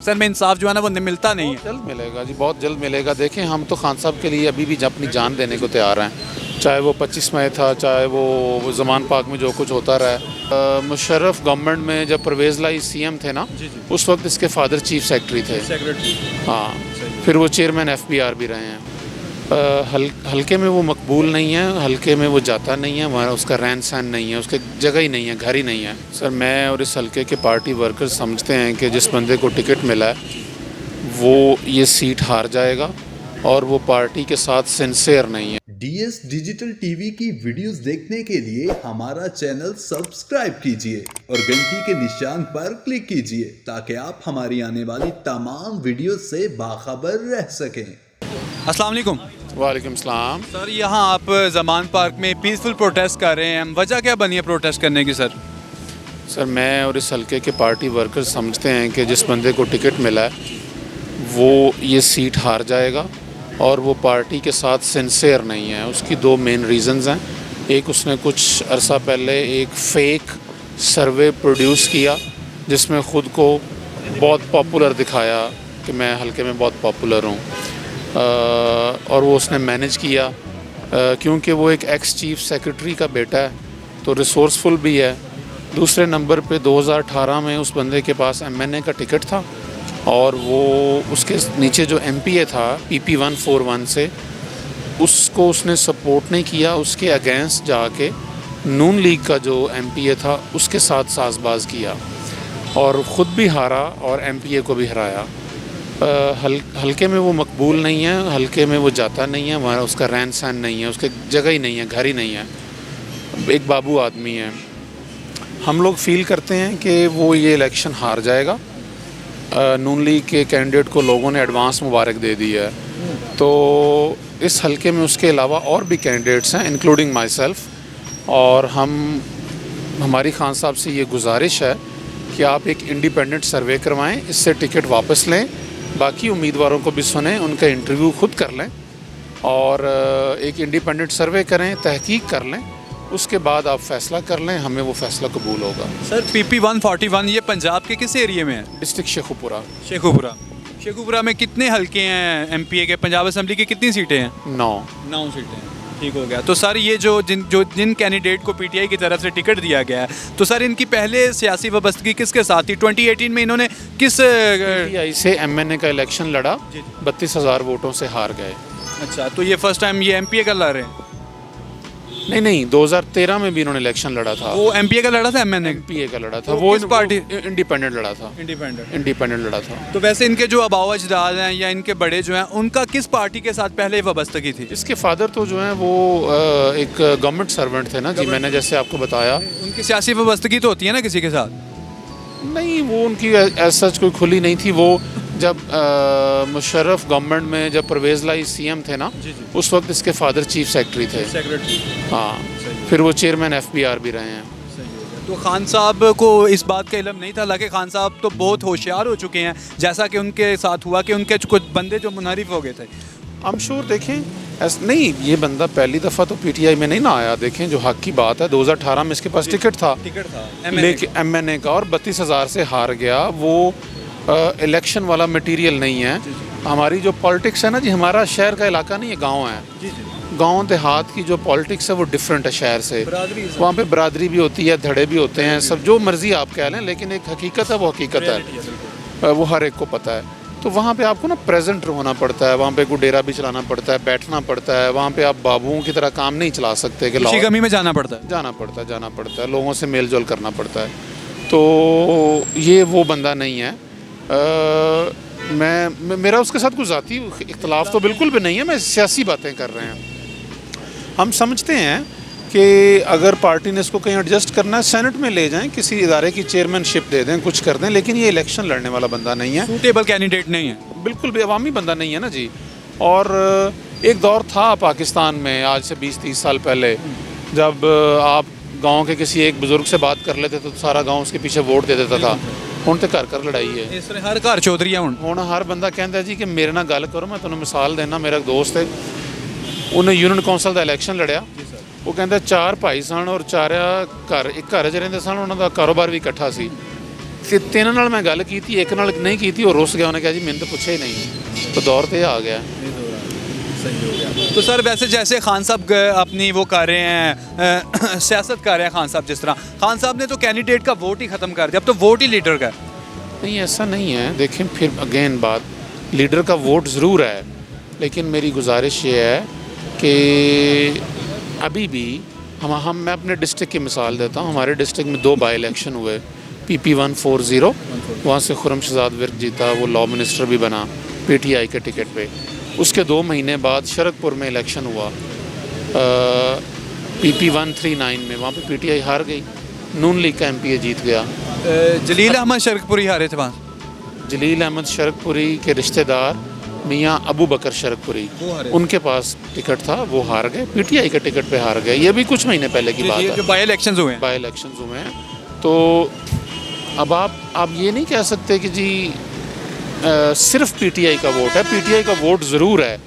पाकिस्तान में इंसाफ जो है ना वो मिलता नहीं है। जल्द मिलेगा जी, बहुत जल्द मिलेगा। देखें, हम तो खान साहब के लिए अभी भी अपनी जान देने को तैयार हैं, चाहे वो 25 मई था, चाहे वो ज़मान पाक में जो कुछ होता रहा। मुशर्रफ गवर्नमेंट में जब परवेज़ लाई सीएम थे ना, उस वक्त इसके फादर चीफ सेक्रेटरी थे। हाँ, फिर वो चेयरमैन FBR भी रहे हैं। हल्के में वो मकबूल नहीं है, हल्के में वो जाता नहीं है, वहाँ उसका रहन सहन नहीं है, उसके जगह ही नहीं है, घर ही नहीं है। सर, मैं और इस हल्के के पार्टी वर्कर्स समझते हैं कि जिस बंदे को टिकट मिला है वो ये सीट हार जाएगा और वो पार्टी के साथ सिंसियर नहीं है। DS डिजिटल टीवी की वीडियोस देखने के लिए हमारा चैनल सब्सक्राइब कीजिए और घंटी के निशान पर क्लिक कीजिए ताकि आप हमारी आने वाली तमाम वीडियोस से बाखबर रह सकें। अस्सलाम वालेकुम। वालेकुम सलाम। सर, यहाँ आप ज़मान पार्क में पीसफुल प्रोटेस्ट कर रहे हैं, वजह क्या बनी है प्रोटेस्ट करने की? सर, मैं और इस हल्के के पार्टी वर्कर्स समझते हैं कि जिस बंदे को टिकट मिला है वो ये सीट हार जाएगा और वो पार्टी के साथ सिंसियर नहीं है। उसकी दो मेन रीज़न्स हैं। एक, उसने कुछ अरसा पहले एक फ़ेक सर्वे प्रोड्यूस किया जिसमें ख़ुद को बहुत पॉपुलर दिखाया कि मैं हल्के में बहुत पॉपुलर हूँ, और वो उसने मैनेज किया क्योंकि वो एक एक्स चीफ सेक्रेटरी का बेटा है तो रिसोर्सफुल भी है। दूसरे नंबर पे 2018 में उस बंदे के पास MNA का टिकट था और वो उसके नीचे जो MPA था PP 141 से, उसको उसने सपोर्ट नहीं किया, उसके अगेंस्ट जाके नून लीग का जो MPA था उसके साथ साजबाज किया और ख़ुद भी हारा और MPA को भी हराया। हल्के में वो मकबूल नहीं है, हल्के में वो जाता नहीं है, वहाँ उसका रहन सहन नहीं है, उसके जगह ही नहीं है, घर ही नहीं है, एक बाबू आदमी है। हम लोग फील करते हैं कि वो ये इलेक्शन हार जाएगा। नून लीग के कैंडिडेट को लोगों ने एडवांस मुबारक दे दी है, तो इस हल्के में उसके अलावा और भी कैंडिडेट्स हैं इंक्लूडिंग माई सेल्फ, और हमारी खान साहब से ये गुजारिश है कि आप एक इंडिपेंडेंट सर्वे करवाएं, इससे टिकट वापस लें, बाकी उम्मीदवारों को भी सुनें, उनका इंटरव्यू खुद कर लें और एक इंडिपेंडेंट सर्वे करें, तहकीक कर लें, उसके बाद आप फ़ैसला कर लें, हमें वो फ़ैसला कबूल होगा। सर, PP 141 ये पंजाब के किस एरिया में है? डिस्ट्रिक्ट शेखुपुरा। शेखुपुरा में कितने हल्के हैं MPA के? पंजाब असम्बली की कितनी सीटें हैं? 9 सीटें। ठीक हो गया। तो सर, ये जिन कैंडिडेट को PTI की तरफ से टिकट दिया गया है, तो सर इनकी पहले सियासी वाबस्तगी किसके साथ थी? 2018 में इन्होंने किस PTI से MNA का इलेक्शन लड़ा, 32,000 वोटों से हार गए। अच्छा, तो ये फर्स्ट टाइम ये MPA का लड़ रहे हैं? नहीं, 2013 में भी इन्होंने इलेक्शन लड़ा था। वो MPA का लड़ा था? MPA का लड़ा था। वो इस पार्टी इंडिपेंडेंट लड़ा था। इंडिपेंडेंट लड़ा था। तो वैसे इनके जो अबाव अजदाद हैं या इनके बड़े जो हैं, उनका किस पार्टी के साथ पहले वाबस्तगी थी? इसके फादर तो जो हैं वो एक गवर्नमेंट सर्वेंट थे ना जी, मैंने जैसे आपको बताया। उनकी सियासी वाबस्तगी तो होती है ना किसी के साथ? नहीं, वो उनकी ऐसा कोई खुली नहीं थी। वो जब मुशर्रफ गवर्नमेंट में जब परवेज़ लाई CM थे ना, उस वक्त इसके फादर चीफ सेक्रेटरी थे। हाँ, फिर वो चेयरमैन FBR भी रहे हैं। तो खान साहब को इस बात का इल्म नहीं था? हालांकि खान साहब तो बहुत होशियार हो चुके हैं, जैसा कि उनके साथ हुआ कि उनके कुछ बंदे जो मुनहरिफ हो गए थे। I'm sure, देखें नहीं, ये बंदा पहली दफ़ा तो PTI में नहीं ना आया। देखें, जो हक की बात है, 2018 में इसके पास टिकट था लेकिन MNA का, और 32,000 से हार गया। वो इलेक्शन वाला मटेरियल नहीं है। हमारी जो पॉलिटिक्स है ना जी, हमारा शहर का इलाका नहीं है, गांव है। गांव देहात की जो पॉलिटिक्स है वो डिफरेंट है शहर से। वहाँ पे बरादरी भी होती है, धड़े भी होते हैं, सब जो मर्ज़ी आप कह लें, लेकिन एक हकीकत है, वो हकीकत है, वो हर एक को पता है। तो वहाँ पे आपको ना प्रेजेंट होना पड़ता है, वहाँ पे कोई डेरा भी चलाना पड़ता है, बैठना पड़ता है, वहाँ पे आप बाबुओं की तरह काम नहीं चला सकते कि खुशी गमी में जाना पड़ता है, लोगों से मेल जोल करना पड़ता है। तो ये वो बंदा नहीं है। मेरा उसके साथ कुछ ज़ाती इख्तलाफ तो बिल्कुल भी नहीं है, मैं सियासी बातें कर रहे हैं। हम समझते हैं कि अगर पार्टी ने इसको कहीं एडजस्ट करना है, सेनेट में ले जाएं, किसी इदारे की चेयरमैनशिप दे दें, कुछ कर दें, लेकिन ये इलेक्शन लड़ने वाला बंदा नहीं है, सूटेबल कैंडिडेट नहीं है, बिल्कुल भी अवामी बंदा नहीं है ना जी। और एक दौर था पाकिस्तान में, आज से 20-30 साल पहले, जब आप गांव के किसी एक बुज़ुर्ग से बात कर लेते तो सारा गांव उसके पीछे वोट दे देता था। हुण तो घर लड़ाई है, इस तरह हर घर चौधरी है। हुण हर बंदा कहता जी कि मेरे नाल गल करो। मैं तुहानूं मिसाल देना, मेरा एक दोस्त है, उन्हें यूनियन कौंसल का इलेक्शन लड़िया। वो कहता 4 भाई सन और 4 घर एक घर च रहिंदे सन, उन्हां दा कारोबार भी इकट्ठा सी। ਤਿੰਨ ਨਾਲ ਮੈਂ ਗੱਲ ਕੀਤੀ, ਇੱਕ ਨਾਲ ਨਹੀਂ ਕੀਤੀ, ਉਹ ਰੁੱਸ ਗਿਆ, ਉਹਨੇ ਕਿਹਾ ਜੀ ਮੈਨੂੰ ਤਾਂ ਪੁੱਛਿਆ ਹੀ नहीं, तो दौर तो आ गया। तो सर वैसे जैसे खान साहब अपनी वो कर रहे हैं सियासत कर रहे हैं खान साहब, जिस तरह खान साहब ने तो कैंडिडेट का वोट ही ख़त्म कर दिया, अब तो वोट ही लीडर का है। नहीं, ऐसा नहीं है। देखें, फिर अगेन बात, लीडर का वोट ज़रूर है, लेकिन मेरी गुजारिश ये है कि अभी भी हम मैं अपने डिस्ट्रिक्ट की मिसाल देता हूँ। हमारे डिस्ट्रिक्ट में 2 बाई इलेक्शन हुए, PP 140, वहाँ से खुर्रम शहजाद विर्क जीता, वो लॉ मिनिस्टर भी बना PTI के टिकट पे। उसके 2 महीने बाद शरदपुर में इलेक्शन हुआ PP 139 में, वहाँ पे PTI हार गई, नून लीग का MPA जीत गया। जलील अहमद शरकपुरी हारे थे वहाँ। जलील अहमद शरकपुरी के रिश्तेदार मियाँ अबू बकर शरकपुरी, उनके पास टिकट था, वो हार गए, PTI के टिकट पे हार गए। ये भी कुछ महीने पहले की बात है, जो बाई इलेक्शंस हुए हैं। बाई इलेक्शंस हुए हैं। तो अब आप ये नहीं कह सकते कि जी सिर्फ PTI का वोट है। PTI का वोट ज़रूर है,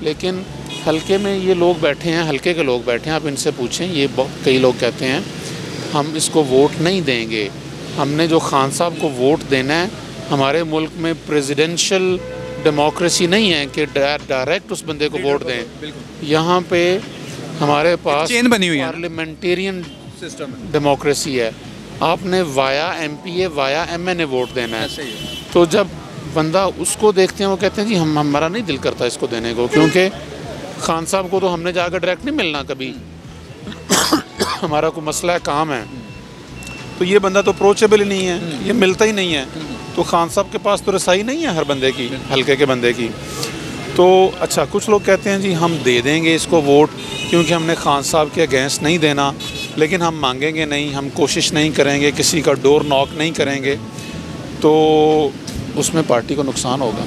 लेकिन हलके में ये लोग बैठे हैं, हलके के लोग बैठे हैं, आप इनसे पूछें, ये कई लोग कहते हैं हम इसको वोट नहीं देंगे। हमने जो खान साहब को वोट देना है, हमारे मुल्क में प्रेसिडेंशियल डेमोक्रेसी नहीं है कि डायरेक्ट उस बंदे को वोट दें। यहाँ पे हमारे पास चेन बनी हुई है, पार्लियामेंटेरियन सिस्टम डेमोक्रेसी है। आपने via MPA via MNA vote देना है। तो जब बंदा उसको देखते हैं, वो कहते हैं जी हमारा नहीं दिल करता इसको देने को, क्योंकि खान साहब को तो हमने जाकर डायरेक्ट नहीं मिलना कभी हमारा कोई मसला है, काम है, तो ये बंदा तो अप्रोचेबल ही नहीं है, ये मिलता ही नहीं है। तो खान साहब के पास तो रसाई नहीं है हर बंदे की, हल्के के बंदे की। तो अच्छा, कुछ लोग कहते हैं जी हम दे देंगे इसको वोट क्योंकि हमने खान साहब के अगेंस्ट नहीं देना, लेकिन हम मांगेंगे नहीं, हम कोशिश नहीं करेंगे, किसी का डोर नॉक नहीं करेंगे, तो उसमें पार्टी को नुकसान होगा।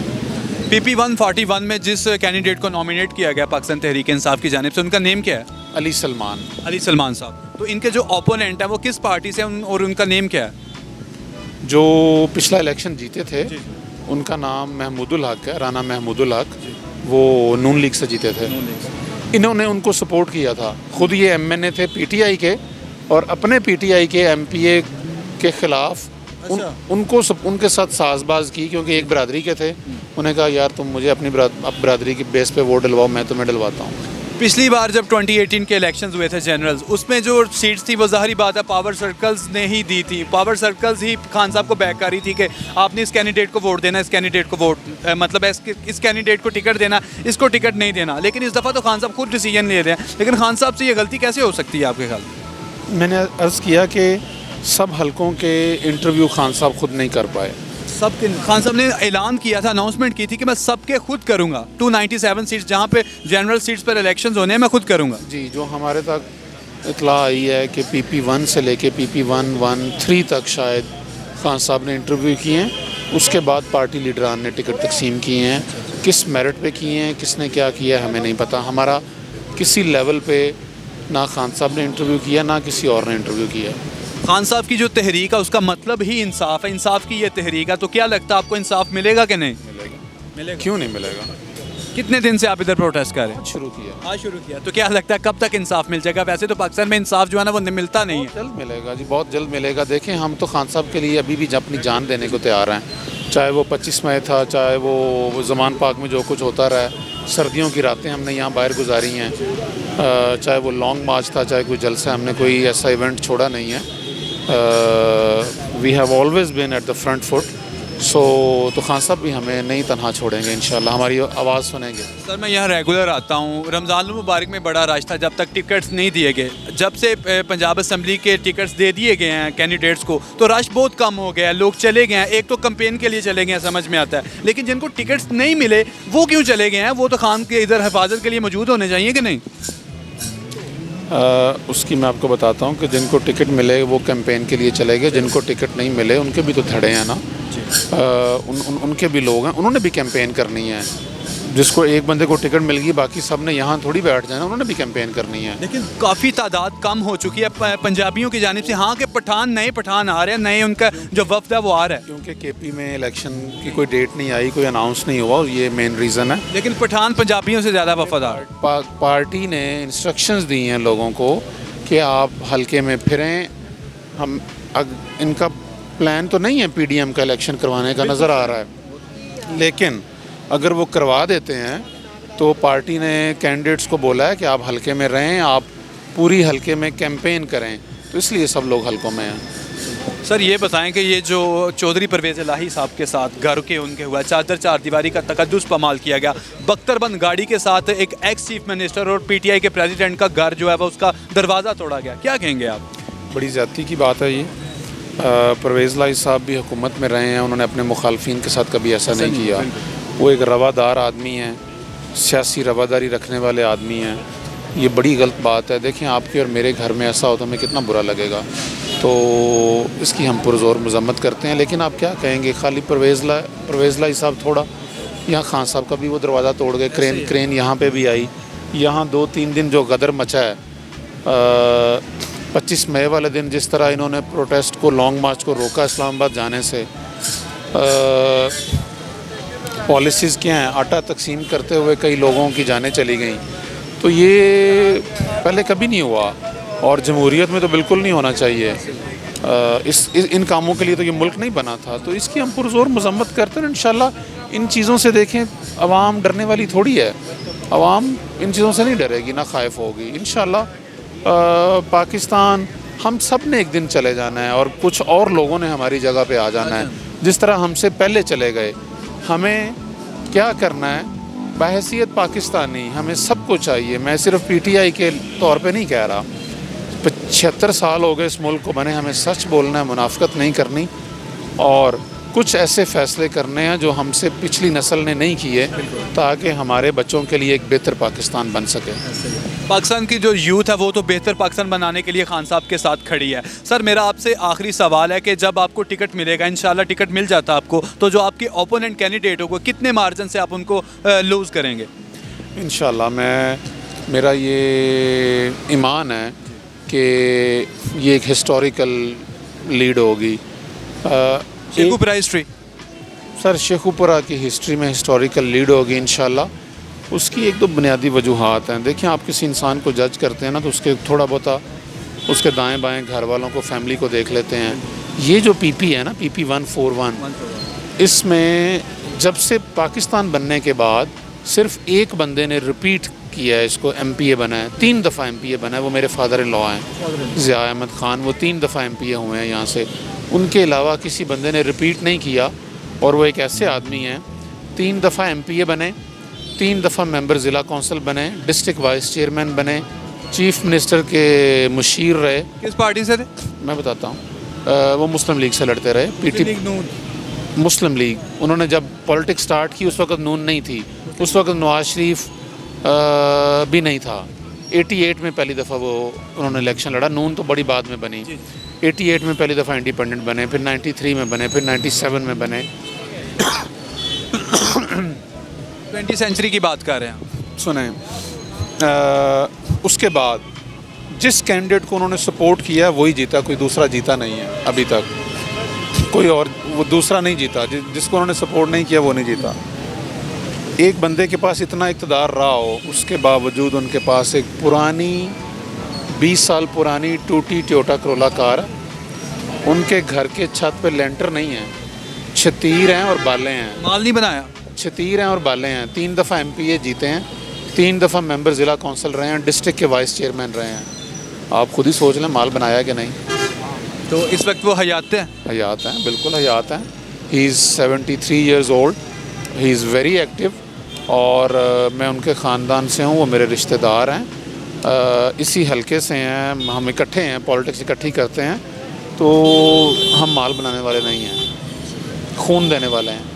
PP 141 में जिस कैंडिडेट को नॉमिनेट किया गया पाकिस्तान तहरीक इंसाफ की जानिब से, उनका नेम क्या है? अली सलमान। अली सलमान साहब। तो इनके जो ओपोनेंट है वो किस पार्टी से और उनका नेम क्या है? जो पिछला इलेक्शन जीते थे उनका नाम महमूदुल हक है, राना महमूदुल हक, वो नून लीग से जीते थे। इन्होंने उनको सपोर्ट किया था, खुद ये MNA थे PTI के, और अपने PTI के MPA के ख़िलाफ़ उनके साथ साजबाज की, क्योंकि एक बरादरी के थे। उन्हें कहा यार तुम मुझे अपनी बरादरी की बेस पे वोट डलवाओ, मैं तुम्हें डलवाता हूँ। पिछली बार जब 2018 के इलेक्शंस हुए थे जनरल्स, उसमें जो सीट्स थी वो ज़ाहिरी बात है पावर सर्कल्स ने ही दी थी। पावर सर्कल्स ही खान साहब को बैक कर रही थी कि आपने इस कैंडिडेट को वोट देना, इस कैंडिडेट को वोट मतलब इस कैंडिडेट को टिकट देना, इसको टिकट नहीं देना। लेकिन इस दफ़ा तो खान साहब खुद डिसीजन ले रहे हैं। लेकिन खान साहब से ये गलती कैसे हो सकती है आपके ख्याल? मैंने अर्ज़ किया कि सब हलकों के इंटरव्यू खान साहब खुद नहीं कर पाए। सबके खान साहब ने ऐलान किया था, अनाउंसमेंट की थी कि मैं सबके खुद करूंगा। 297 सीट्स जहां पे जनरल सीट्स पर इलेक्शंस होने हैं, मैं खुद करूंगा। जी, जो हमारे तक इतला आई है कि PP 1 से लेके PP 113 तक शायद खान साहब ने इंटरव्यू किए हैं। उसके बाद पार्टी लीडरान ने टिकट तकसीम किए हैं। किस मेरिट पे किए हैं, किसने क्या किया है, हमें नहीं पता। हमारा किसी लेवल पे ना खान साहब ने इंटरव्यू किया, ना किसी और ने इंटरव्यू किया। खान साहब की जो तहरीक है उसका मतलब ही इंसाफ है, इंसाफ की ये तहरीक है। तो क्या लगता है आपको इंसाफ मिलेगा कि नहीं? मिलेगा। क्यों नहीं मिलेगा? कितने दिन से आप इधर प्रोटेस्ट कर रहे हैं? शुरू किया। आज शुरू किया। तो क्या लगता है कब तक इंसाफ मिल जाएगा? वैसे तो पाकिस्तान में इंसाफ जो है ना वो मिलता नहीं है। जल्द मिलेगा जी, बहुत जल्द मिलेगा। देखें, हम तो खान साहब के लिए अभी भी अपनी जान देने को तैयार हैं, चाहे वो 25 मई था, चाहे वो ज़मान पाक में जो कुछ होता रहा, सर्दियों की रातें हमने यहाँ बाहर गुजारी हैं, चाहे वो लॉन्ग मार्च था, चाहे कोई जलसा, हमने कोई ऐसा इवेंट छोड़ा नहीं है। We have always been at the front foot. तो खान साहब भी हमें नहीं तनहा छोड़ेंगे, इंशाल्लाह हमारी आवाज़ सुनेंगे। सर मैं यहाँ रेगुलर आता हूँ। रमज़ान मुबारक में बड़ा रश था जब तक टिकट्स नहीं दिए गए। जब से पंजाब असम्बली के टिकट्स दे दिए गए हैं कैंडिडेट्स को, तो रश बहुत कम हो गया है, लोग चले गए हैं। एक तो कैंपेन के लिए चले गए हैं, समझ में आता है, लेकिन जिनको टिकट्स नहीं मिले वो क्यों चले गए हैं? वो तो खान के इधर हिफाजत के लिए मौजूद होने चाहिए कि नहीं? उसकी मैं आपको बताता हूँ कि जिनको टिकट मिले वो कैंपेन के लिए चले गए, जिनको टिकट नहीं मिले उनके भी तो धड़े हैं ना। उनके भी लोग हैं, उन्होंने भी कैंपेन करनी है। जिसको एक बंदे को टिकट मिल गई, बाकी सब ने यहाँ थोड़ी बैठ जाना, उन्होंने भी कैंपेन करनी है। लेकिन काफ़ी तादाद कम हो चुकी है पंजाबियों की जानिब से। हाँ, के पठान नए पठान आ रहे हैं, नए उनका जो वफ्द है वो आ रहा है। क्योंकि KP में इलेक्शन की कोई डेट नहीं आई, कोई अनाउंस नहीं हुआ, ये मेन रीज़न है। लेकिन पठान पंजाबियों से ज़्यादा वफादार। पार्टी ने इंस्ट्रक्शंस दी हैं लोगों को कि आप हल्के में फिरें। इनका प्लान तो नहीं है पीडीएम का इलेक्शन करवाने का, नज़र आ रहा है, लेकिन अगर वो करवा देते हैं तो पार्टी ने कैंडिडेट्स को बोला है कि आप हलके में रहें, आप पूरी हलके में कैंपेन करें, तो इसलिए सब लोग हलकों में हैं। सर ये बताएं कि ये जो चौधरी परवेज़ इलाही साहब के साथ घर के उनके हुआ चादर चार दीवारी का तकद्दुस पमाल किया गया, बख्तरबंद गाड़ी के साथ एक एक्स चीफ मिनिस्टर और पीटीआई के प्रेसिडेंट का घर जो है वो उसका दरवाज़ा तोड़ा गया, क्या कहेंगे आप? बड़ी ज़्यादती की बात है ये। परवेज़ इलाही साहब भी हुकूमत में रहे हैं, उन्होंने अपने मुखालफिन के साथ कभी ऐसा नहीं किया। वो एक रवादार आदमी हैं, सियासी रवादारी रखने वाले आदमी हैं। ये बड़ी गलत बात है। देखें आपके और मेरे घर में ऐसा हो तो हमें कितना बुरा लगेगा, तो इसकी हम पुरज़ोर मज़म्मत करते हैं। लेकिन आप क्या कहेंगे, खाली परवेज़ इलाही साहब थोड़ा, यहाँ खान साहब का भी वो दरवाज़ा तोड़ गए, क्रेन यहाँ पे भी आई। यहाँ 2-3 दिन जो गदर मचा है, 25 मई वाले दिन जिस तरह इन्होंने प्रोटेस्ट को, लॉन्ग मार्च को रोका इस्लामाबाद जाने से, पॉलिसीज़ क्या हैं, आटा तकसीम करते हुए कई लोगों की जानें चली गई, तो ये पहले कभी नहीं हुआ और जमहूरियत में तो बिल्कुल नहीं होना चाहिए। इन कामों के लिए तो ये मुल्क नहीं बना था, तो इसकी हम पुरज़ोर मज़म्मत करते हैं। इंशाल्लाह इन चीज़ों से देखें, अवाम डरने वाली थोड़ी है, अवाम इन चीज़ों से नहीं डरेगी, ना खाइफ होगी। इंशाल्लाह पाकिस्तान हम सब ने एक दिन चले जाना है और कुछ और लोगों ने हमारी जगह पे आ जाना है, जिस तरह हमसे पहले चले गए। हमें क्या करना है, बहैसियत पाकिस्तानी हमें सबको चाहिए। मैं सिर्फ पीटीआई के तौर पे नहीं कह रहा, 75 साल हो गए इस मुल्क को बने, हमें सच बोलना है, मुनाफिकत नहीं करनी और कुछ ऐसे फ़ैसले करने हैं जो हमसे पिछली नस्ल ने नहीं किए, ताकि हमारे बच्चों के लिए एक बेहतर पाकिस्तान बन सके। पाकिस्तान की जो यूथ है वो तो बेहतर पाकिस्तान बनाने के लिए खान साहब के साथ खड़ी है। सर मेरा आपसे आखिरी सवाल है कि जब आपको टिकट मिलेगा, इंशाल्लाह टिकट मिल जाता आपको, तो जो आपके ओपोनेंट कैंडिडेट होगा कितने मार्जिन से आप उनको लूज़ करेंगे? इंशाल्लाह मेरा ये ईमान है कि ये एक हिस्टोरिकल लीड होगी। शेखुपुरा हिस्ट्री, सर शेखुपुरा की हिस्ट्री में हिस्टोरिकल लीड होगी इंशाल्लाह। उसकी एक दो बुनियादी वजूहात हैं। देखिए आप किसी इंसान को जज करते हैं ना, तो उसके थोड़ा बहुत उसके दाएं बाएं घर वालों को, फैमिली को देख लेते हैं। ये जो पीपी है ना, PP 141, इसमें जब से पाकिस्तान बनने के बाद सिर्फ एक बंदे ने रिपीट किया है, इसको MPA बना है, 3 दफ़ा MPA बना है, वो मेरे फादर इन लॉ हैं ज़िया अहमद ख़ान, वो 3 दफ़ा MPA हुए हैं यहाँ से। उनके अलावा किसी बंदे ने रिपीट नहीं किया और वो एक ऐसे आदमी हैं, 3 दफ़ा MPA बने, 3 दफ़ा मेंबर ज़िला कौंसिल बने, डिस्ट्रिक्ट वाइस चेयरमैन बने, चीफ मिनिस्टर के मुशीर रहे। किस पार्टी से थे? मैं बताता हूँ, वो मुस्लिम लीग से लड़ते रहे, PT मुस्लिम लीग। उन्होंने जब पॉलिटिक्स स्टार्ट की उस वक्त नून नहीं थी, उस वक्त नवाज शरीफ भी नहीं था। 88 में पहली दफ़ा वो उन्होंने इलेक्शन लड़ा, नून तो बड़ी बाद में बनी। 88 में पहली दफ़ा इंडिपेंडेंट बने, फिर 93 में बने, फिर 97 में बने। 20वीं सेंचुरी की बात कर रहे हैं। सुने, उसके बाद जिस कैंडिडेट को उन्होंने सपोर्ट किया वही जीता, कोई दूसरा जीता नहीं है अभी तक, कोई और वो दूसरा नहीं जीता। जिसको उन्होंने सपोर्ट नहीं किया वो नहीं जीता। एक बंदे के पास इतना इक़्तिदार रहा हो, उसके बावजूद उनके पास एक पुरानी 20 साल पुरानी टूटी टोयोटा करोला कार, उनके घर के छत पे लेंटर नहीं है, छतीर हैं और बाले हैं, माल नहीं बनाया, छतीर हैं और बाले हैं। 3 दफ़ा MPA जीते हैं, 3 दफ़ा मेंबर ज़िला कौंसिल रहे हैं, डिस्ट्रिक्ट के वाइस चेयरमैन रहे हैं। आप खुद ही सोच लें माल बनाया कि नहीं। तो इस वक्त वो हयात हैं? हयात हैं, बिल्कुल हयात हैं। He is 73 years old, he is very active और मैं उनके ख़ानदान से हूँ, वो मेरे रिश्तेदार हैं, इसी हलके से हैं, हम इकट्ठे हैं, पॉलिटिक्स इकट्ठी करते हैं, तो हम माल बनाने वाले नहीं हैं, खून देने वाले हैं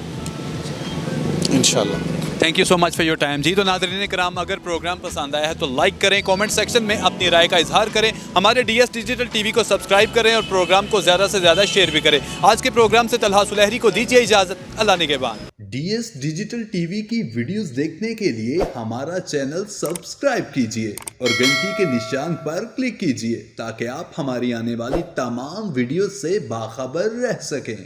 इंशाल्लाह। Thank you so much for your time जी। तो नाज़रीन कराम, अगर प्रोग्राम पसंद आया है तो लाइक करें, कमेंट सेक्शन में अपनी राय का इजहार करें, हमारे DS डिजिटल TV को सब्सक्राइब करें और प्रोग्राम को ज़्यादा से ज़्यादा शेयर भी करें। आज के प्रोग्राम से तलहा सुलहरी को दीजिए इजाज़त। अल्लाह निगहबान। DS डिजिटल TV की वीडियोस देखने के लिए हमारा चैनल सब्सक्राइब कीजिए और घंटी के निशान पर क्लिक कीजिए ताकि आप हमारी आने वाली तमाम वीडियो से बाखबर रह सकें।